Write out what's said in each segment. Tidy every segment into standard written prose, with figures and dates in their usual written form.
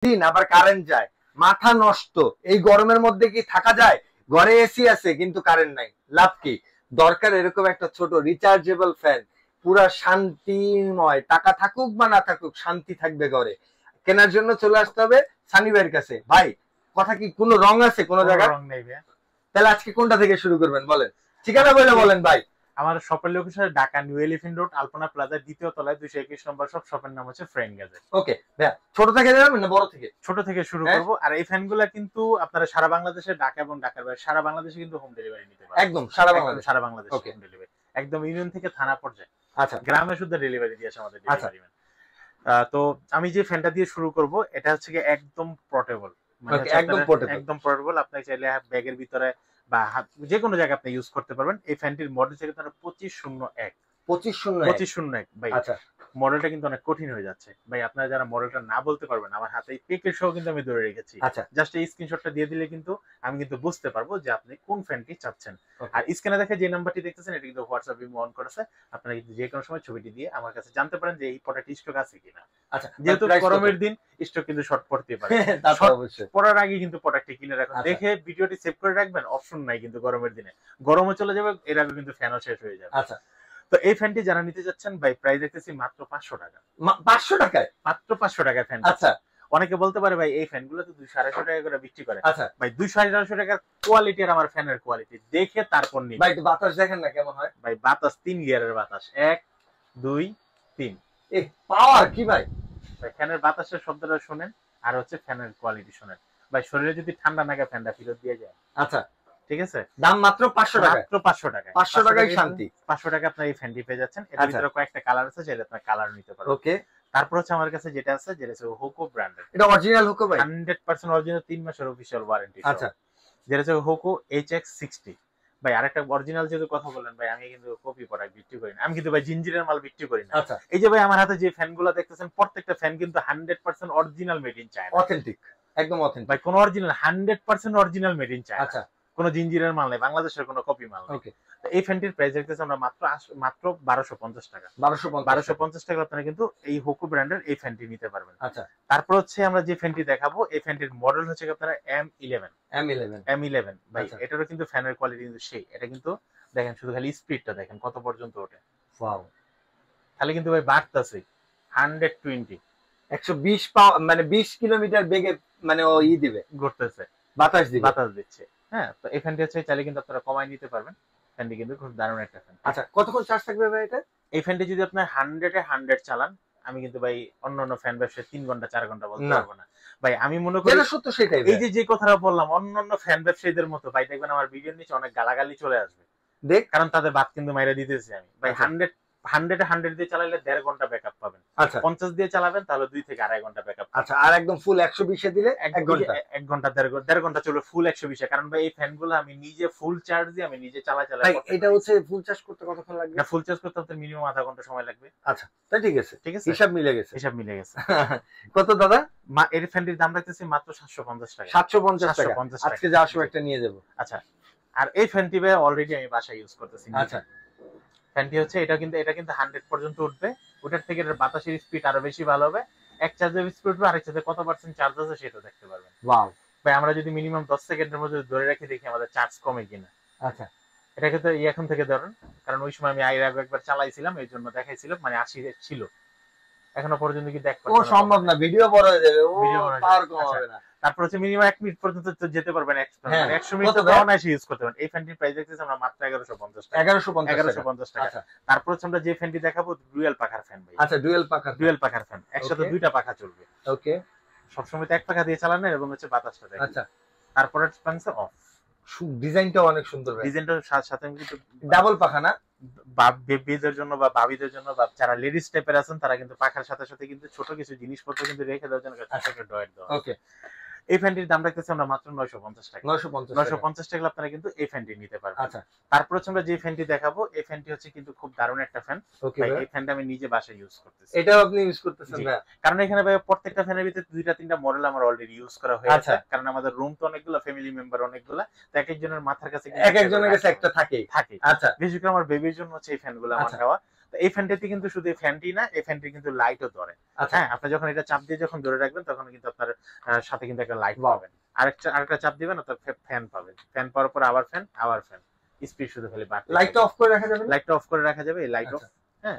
দিন আবার কারেন্ট যায়, মাথা নষ্ট। এই গরমের মধ্যে কি থাকা যায়? ঘরে এসি আছে কিন্তু কারেন্ট নাই, লাভ কি? দরকার এরকম একটা ছোট রিচার্জেবল ফ্যান, পুরা শান্তিময়। টাকা থাকুক বা না থাকুক, শান্তি থাকবে ঘরে। কেনার জন্য চলে আসতে হবে সানি ভাইয়ের কাছে। ভাই কথা কি কোনো রং আছে কোনো জায়গায়? রং নেই ভাই। তাহলে আজকে কোনটা থেকে শুরু করবেন বলেন, ঠিকানা বলে বলেন ভাই। আমার শপের location Dhaka new elephant road Alpana প্লাজার দ্বিতীয় তলায় 221 নম্বর শপ। শপের নাম হচ্ছে ফ্রেন্ড গ্যাজেট। ওকে ভাইয়া, ছোট থেকে যাবেন না বড় থেকে? ছোট থেকে শুরু করব। আর এই ফ্যানগুলো কিন্তু আপনারা সারা বাংলাদেশে, ঢাকা এবং ঢাকার বাইরে সারা বাংলাদেশে কিন্তু হোম ডেলিভারি নিতে পারবেন। একদম সারা বাংলাদেশ? সারা বাংলাদেশে হোম ডেলিভারি, একদম ইউনিয়ন থেকে থানা পর্যায়ে। আচ্ছা, গ্রামে শুদ্ধ ডেলিভারি দিয়েছে আমাদের ডেলিভারি ম্যান। তো আমি যে ফ্যানটা দিয়ে শুরু করব, এটা হচ্ছে কি একদম পোর্টেবল, মানে একদম পোর্টেবল। আপনি চাইলে ব্যাগের ভিতরে বা যে কোনো জায়গায় আপনি ইউজ করতে পারবেন। এই ফ্যানটির মডেল থেকে তারা 2501। 2501 ভাই। আচ্ছা, মডেলটা কিন্তু অনেক কঠিন হয়ে যাচ্ছে ভাই। আপনারা যারা মডেলটা না বলতে পারবেন, আমার হাতে পেকের সহ কিন্তু আমি ধরে রেখেছি। আচ্ছা, জাস্ট এই স্ক্রিনশটটা দিয়ে দিলে কিন্তু আমি কিন্তু বুঝতে পারবো যে আপনি কোন ফ্যানটি চাচ্ছেন। আর স্ক্রিনে দেখে যে নাম্বারটি দেখতেছেন, এটা কিন্তু হোয়াটসঅ্যাপ ইমো অন করেছে। আপনারা কিন্তু যে কোনো সময় ছবিটি দিয়ে আমার কাছে জানতে পারেন যে এই প্রোডাক্ট স্টক আছে কিনা। আচ্ছা, যেহেতু গরমের দিন স্টক কিন্তু শর্ট পড়তে পারে, পড়ার আগে কিন্তু প্রোডাক্টটি কিনে রাখুন। দেখে ভিডিওটি সেভ করে রাখবেন, অপশন নাই কিন্তু গরমের দিনে। গরমও চলে যাবে, এর আগে কিন্তু ফ্যানও শেষ হয়ে যাবে। আচ্ছা, তো এই ফ্যানটি যারা নিতে যাচ্ছেন ভাই, প্রাইস দেখতেছি মাত্র 500 টাকা। 500 টাকায়? মাত্র 500 টাকায় ফ্যান। আচ্ছা, অনেকে বলতে পারে ভাই এই ফ্যানগুলো তো 200-250 টাকা করে বিক্রি করে। আচ্ছা ভাই, 200-250 টাকার কোয়ালিটি আর আমার ফ্যানের কোয়ালিটি দেখে তারপর নিন ভাই। বাতাস দেখেন না কেমন হয় ভাই। বাতাস 3 গিয়ারের বাতাস, 1 2 3। এই পাওয়ার কি ভাই? ভাই ফ্যানের বাতাসের শব্দটা শুনেন, আর হচ্ছে ফ্যানের কোয়ালিটি শুনেন ভাই। শরীরে যদি ঠান্ডা লাগে ফ্যানটা ফেরত দিয়ে যায়। আচ্ছা, ঠিক আছে। দাম মাত্র 500 টাকা? মাত্র 500 টাকা। 500 টাকায় শান্তি। 500 টাকা আপনার এই ফ্যানটি পেয়ে যাচ্ছেন। এর ভিতরে কয়েকটা কালার আছে, যেটা আপনি কালার নিতে পারবেন। ওকে। তারপর হচ্ছে আমার কাছে যেটা আছে, যেটা হচ্ছে হোকো ব্র্যান্ডের। এটা অরিজিনাল হোকো ভাই? 100% অরিজিনাল, 3 মাসের অফিশিয়াল ওয়ারেন্টি। আচ্ছা, যেটা হচ্ছে হোকো HX60 ভাই। আরেকটা অরিজিনাল যেহেতু কথা বলেন ভাই, আমি কিন্তু কপি প্রোডাক্ট বিক্রি করি না। আমি কিন্তু ভাই জিঞ্জিরের মাল বিক্রি করি না। আচ্ছা, এই যে ভাই আমার হাতে যে ফ্যানগুলো দেখতেছেন, প্রত্যেকটা ফ্যান কিন্তু 100% original made in China. Authentic, একদম অথেন্টিক ভাই। কোন original 100% original made in China. আচ্ছা, কোন জিঞ্জিরের মাল নেই, বাংলাদেশের কোনো কপি মাল নেই। ওকে। তো এই ফ্যানটির প্রাইস দেখতেছি আমরা মাত্র 1250 টাকা। 1250 টাকা আপনারা কিন্তু এই হোকো ব্র্যান্ডের এই ফ্যানটি নিতে পারবেন। আচ্ছা, তারপর হচ্ছে আমরা যে ফ্যানটি দেখাবো, এই ফ্যানটির মডেল হচ্ছে আপনারা M11 ভাই। এটারও কিন্তু ফ্যানের কোয়ালিটি কিন্তু সেই। এটা কিন্তু দেখেন, শুধু খালি স্পিডটা দেখেন কত পর্যন্ত ওঠে। ওয়াও, তাহলে কিন্তু ভাই বাড়তাছে 120 120 মানে 20 কিলোমিটার বেগে মানে ও দিবে, ঘুরতেছে, বাতাস দিচ্ছে। হ্যাঁ, তো এই ফ্যানটি হচ্ছে চাইলে কিন্তু আপনারা কমাই নিতে পারবেন। ফ্যানটি কিন্তু খুব দারুণ একটা ফ্যান। আচ্ছা, কতক্ষণ চার্জ থাকবে ভাই এটা? এই ফ্যানটি যদি আপনার 100 চালান, আমি কিন্তু ভাই অন্যান্য ফ্যান ব্যবসায় 3 ঘন্টা 4 ঘন্টা বলতে পারবো না ভাই। আমি মনে করি সত্য সেটাই। এই যে কথাটা বললাম, অন্যান্য ফ্যান ব্যবসায়ীদের মতো ভাই দেখবেন আমার ভিডিওর নিচে অনেক গালাগালি চলে আসবে, কারণ তাদের বাদ কিন্তু মাইরা দিতেছি আমি ভাই। 100 দিয়ে চালালে 1.5 ঘন্টা ব্যাকআপ পাবেন। আচ্ছা, 50 দিয়ে চালাবেন তাহলে 2 থেকে 2.5 ঘন্টা ব্যাকআপ। আচ্ছা, আর একদম ফুল 120 এ দিলে 1 ঘন্টা 1.5 ঘন্টা চলবে ফুল 120 এ। কারণ ভাই এই ফ্যানগুলো আমি নিজে ফুল চার্জ দিয়ে আমি নিজে চালাই। ভাই এটা হচ্ছে ফুল চার্জ করতে কতক্ষণ লাগবে? না, ফুল চার্জ করতে আপনার মিনিমাম আধা ঘন্টা সময় লাগবে। আচ্ছা, তাই ঠিক আছে। হিসাব মিলে গেছে। কত দাদা? এর ফ্যানটির দাম রাখতেছি মাত্র 750 টাকা। 750 টাকা। আজকে যা আসবে একটা নিয়ে যাব। আচ্ছা, আর এই ফ্যানটি ভাই অলরেডি আমি বাসায় ইউজ করতেছি। আচ্ছা, ফ্যানটি হচ্ছে এটা কিন্তু 100 পর্যন্ত উঠবে। ওটার থেকে এর বাতাসের স্পিড আরো বেশি ভালো হবে। এক চার্জের স্পিড উঠবে, আরেক চার্জে কত পার্সেন্ট চার্জ আছে সেটা দেখতে পারবেন। ওয়াও ভাই, আমরা যদি মিনিমাম 10 সেকেন্ডের মধ্যে ধরে রাখি, দেখি আমাদের চার্জ কমে কিনা। আচ্ছা, এটাকে তো এখন থেকে ধরুন, কারণ ওই সময় আমি আগে একবার চালাইছিলাম, এই জন্য দেখাইছিলাম, মানে 80 ছিল। এখনো পর্যন্ত কি দেখতে ও সম্ভব না, ভিডিও বড় হয়ে যাবে, ও পাওয়ার কম হবে না। তারপর হচ্ছে মিনিমাম 1 মিনিট পর্যন্ত যেতে পারবেন। 100 মিনিট তো অনায়াসে ইউজ করতে পারবেন। এই ফ্যানটির প্রাইস দেখতেছি আমরা মাত্র 1150 টাকা। 1150 টাকা। তারপর হচ্ছে আমরা যে ফ্যানটি দেখাবো, ডুয়াল পাখার ফ্যান ভাই। আচ্ছা, ডুয়াল পাখার ফ্যান, একসাথে দুইটা পাখা চলবে। ওকে, সবসময় তো এক পাখা দিয়ে চালানো এবং হচ্ছে বাতাসটা দেখেন। আচ্ছা, তারপরে স্পেন্সার অফ। ডিজাইনটা অনেক সুন্দর ভাই। ডিজাইনটার সাথে কিন্তু ডাবল পাখা না? বেবিদের জন্য বা ভাবিদের জন্য বা যারা লেডিস টাইপের আছেন, তারা কিন্তু পাখার সাথে সাথে কিন্তু ছোট কিছু জিনিসপত্র কিন্তু রেখে দেওয়ার জন্য একটা ড্রয়ার দেওয়া। ওকে, এই ফ্যানটির দাম রাখতেছি আমরা মাত্র 950 টাকা। 950 টাকা আপনারা কিন্তু এই ফ্যানটি নিতে পারবেন। আচ্ছা, তারপর হচ্ছে আমরা যে ফ্যানটি দেখাবো, এই ফ্যানটি হচ্ছে কিন্তু খুব দারুণ একটা ফ্যান। ভাই এই ফ্যানটা আমি নিজে বাসায় ইউজ করতেছি। এটাও আপনি ইউজ করতেছেন ভাই? কারণ এখানে ভাই প্রত্যেকটা ফ্যানের ভিতরে 2-3টা মডেল আমার অলরেডি ইউজ করা হয়ে আছে। কারণ আমাদের রুম তো অনেকগুলো, ফ্যামিলি মেম্বার অনেকগুলো, তো একজনের মাথার কাছে একজনের কাছে একটা থাকে। আচ্ছা, বিশেষ করে আমার বেবির জন্য হচ্ছে এই ফ্যানগুলো আমার নেওয়া। এই ফ্যানটাতে কিন্তু শুধু ফ্যানটি না, এই ফ্যানটি কিন্তু লাইটও ধরে। হ্যাঁ, আপনি যখন এটা চাপ দিয়ে যখন ধরে রাখবেন তখন কিন্তু আপনার সাথে কিন্তু একটা লাইট পাবেন। আরেকটা চাপ দিবেন আপনার ফ্যান পাবেন। ফ্যান পাওয়ার পর আবার ফ্যান স্পিড শুধু খালি বাড়বে। লাইটটা অফ করে রাখা যাবে? লাইটটা অফ করে রাখা যাবে। এই লাইট অফ, হ্যাঁ,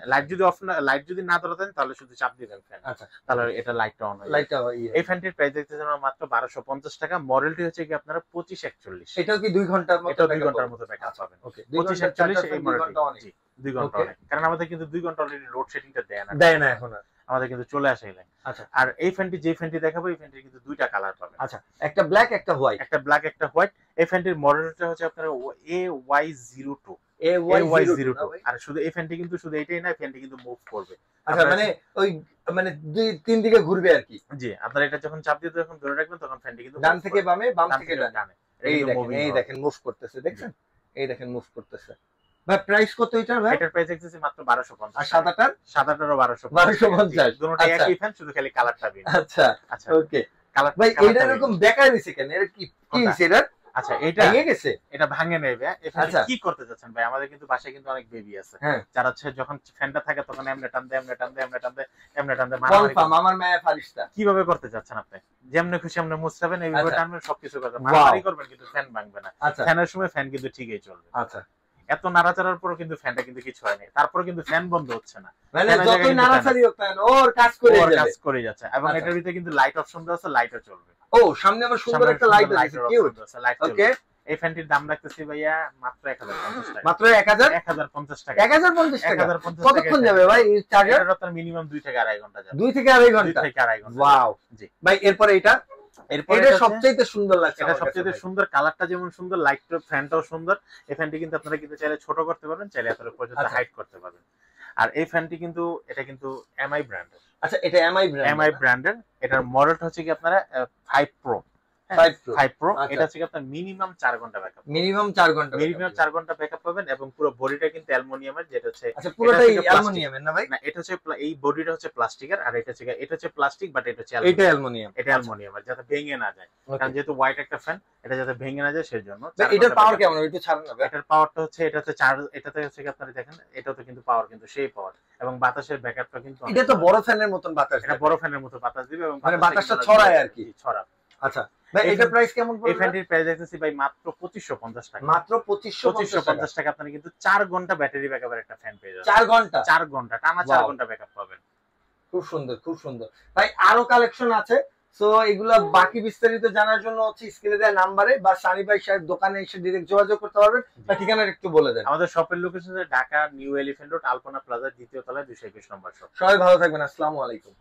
লাইট যদি না ধরে থাকে তাহলে শুধু চাপ দিবেন ফ্যান, তাহলে এটা লাইটটা অন হয়ে যাবে। এই ফ্যানটির প্রাইস দেখতেছেন মাত্র 1250 টাকা। মডেলটি হচ্ছে কি আপনারা 2541। এটাও কি 2 ঘন্টার মতো? এটা 2 ঘন্টার মতো ব্যাকআপ পাবেন। ওকে, 2541 এই মডেলটি। 2 ঘন্টা অনেক, কারণ আমাদের কিন্তু 2 ঘন্টা অলরেডি লোড সেটিংটা দেয় না এখন, আমাদের কিন্তু চলে আসে এই লাইন। আচ্ছা, আর এই ফ্যানটি যে ফ্যানটি দেখাবো এই ফ্যানটির কিন্তু দুইটা কালার পাবেন। আচ্ছা, একটা ব্ল্যাক একটা হোয়াইট। একটা ব্ল্যাক একটা হোয়াইট। এই ফ্যানটির মডেলটা হচ্ছে আপনারা AY02। AY02। আর শুধু এই ফ্যানটি কিন্তু শুধু এটাই না, ফ্যানটি কিন্তু মুভ করবে। আচ্ছা, মানে 2-3 দিকে ঘুরবে আর কি? জি, আপনারা এটা যখন চাপ দিয়ে যখন ধরে রাখবেন তখন ফ্যানটি কিন্তু ডান থেকে বামে, বাম থেকে ডানে। এই দেখেন মুভ করতেছে, দেখছেন? এই দেখেন মুভ করতেছে। ভাই প্রাইস কত এটার ভাই? এটার প্রাইস দেখতেছি মাত্র 1250। আর সাদাটারও 1250। দুটোটাই একই ফ্যান, শুধু খালি কালারটা ভিন্ন। আচ্ছা, ওকে। কালার ভাই এটা এরকম বেকার দিছে কেন? এর কি হইছে এটা? আচ্ছা, এটা ভেঙে গেছে, এটা ভাঙে নেবে। এটা কি করতে যাচ্ছেন ভাই? আমাদের কিন্তু বাসায় কিন্তু অনেক বেবি আছে, যারা হচ্ছে যখন ফ্যানটা থাকে তখন এমনে টান দেয় কনফার্ম আমার মায়া ফারিস্তা। কিভাবে করতে যাচ্ছেন আপনি? যেমনে খুশি এমনে মুছাবেন, এইভাবে টানবেন, সবকিছু করবেন, মারামারি করবেন, কিন্তু ফ্যান ভাঙবে না। ফ্যানের সময় ফ্যান কিন্তু ঠিকই চলবে। আচ্ছা, এত নাড়াচাড়ার পরও কিন্তু ফ্যানটা কিন্তু কিছু হয়নি, তারপরে কিন্তু ফ্যান বন্ধ হচ্ছে না। মানে যতই নাড়াচাড়ি হোক ফ্যান ওর কাজ করে যাচ্ছে। এবং এটার ভিতরে কিন্তু লাইট অপশন দেওয়া আছে, লাইটও চলবে। ও, সামনে আবার সুন্দর একটা লাইট আছে, কিউট। ওকে, এই ফ্যানটির দাম রাখতেছি ভাইয়া মাত্র 1050 টাকা। মাত্র 1050 টাকা? 1050 টাকা? কতক্ষণ যাবে ভাই এই চার্জার? এটা আপনার মিনিমাম 2 থেকে আড়াই ঘন্টা যাবে। 2 থেকে আড়াই ঘন্টা? ওয়াও। জি ভাই, এরপরে এটা সবচেয়ে সুন্দর লাগছে। এটা সবচেয়ে সুন্দর, কালারটা যেমন সুন্দর, লাইটটা ফ্যানটাও সুন্দর। এই ফ্যানটি কিন্তু আপনারা কিন্তু চাইলে ছোট করতে পারবেন, চাইলে এতটা পর্যন্ত হাইট করতে পারবেন। আর এই ফ্যানটি কিন্তু এটা কিন্তু এমআই ব্র্যান্ডের। আচ্ছা, এটা এমআই ব্র্যান্ডের। এটার মডেলটা হচ্ছে কি আপনারা 5 প্রো। 5 প্রো। এটা হচ্ছে আপনার মিনিমাম 4 ঘন্টা ব্যাকআপ। মিনিমাম 4 ঘন্টা ব্যাকআপ পাবেন। এবং পুরো বডিটা কিন্তু অ্যালুমিনিয়ামের, যেটা হচ্ছে, আচ্ছা পুরোটাই অ্যালুমিনিয়ামের না ভাই? না, এটা হচ্ছে এই বডিটা হচ্ছে প্লাস্টিকের, আর এটা হচ্ছে প্লাস্টিক, বাট এটা হচ্ছে অ্যালুমিনিয়াম। এটা অ্যালুমিনিয়ামের, যাতে ভেঙে না যায়। কারণ যেহেতু হোয়াইট একটা ফ্যান, এটা যাতে ভেঙে না যায় সেজন্য। এটার পাওয়ার কেমন? একটু ছাড়ুন না ভাই। এটার পাওয়ারটা হচ্ছে, এটাতে হচ্ছে আপনারা দেখেন, এটাতে কিন্তু পাওয়ার কিন্তু সেই পাওয়ার, এবং বাতাসের ব্যাকআপটা কিন্তু, এটা তো বড় ফ্যানের মতন বাতাস, এটা বড় ফ্যানের মতো বাতাস দিবে, এবং মানে বাতাসটা ছড়ায় আর কি। আচ্ছা ভাই, এটার প্রাইস কেমন পড়বে? এই ফ্যানটির প্রাইস দেখতেছি ভাই মাত্র 2550 টাকা। মাত্র 2550 টাকা আপনারা কিন্তু 4 ঘন্টা ব্যাটারি ব্যাকআপের একটা ফ্যান পেয়ে যাবেন। 4 ঘন্টা টানা 4 ঘন্টা ব্যাকআপ পাবেন। খুব সুন্দর, খুব সুন্দর ভাই। আরো কালেকশন আছে, সো এগুলা বাকি বিস্তারিত জানার জন্য হচ্ছে স্ক্রিনে দেওয়া নাম্বারে বা সানি ভাই সাহেব দোকানে এসে ডাইরেক্ট যোগাযোগ করতে পারবেন। বা ঠিকানাটা একটু বলে দেন। আমাদের শপের লোকেশন হচ্ছে ঢাকা নিউ এলিফ্যান্ট রোড, আলপনা প্লাজা, দ্বিতীয় তলায় 221 নম্বর শপ। সবাই ভালো থাকবেন, আসসালামু আলাইকুম।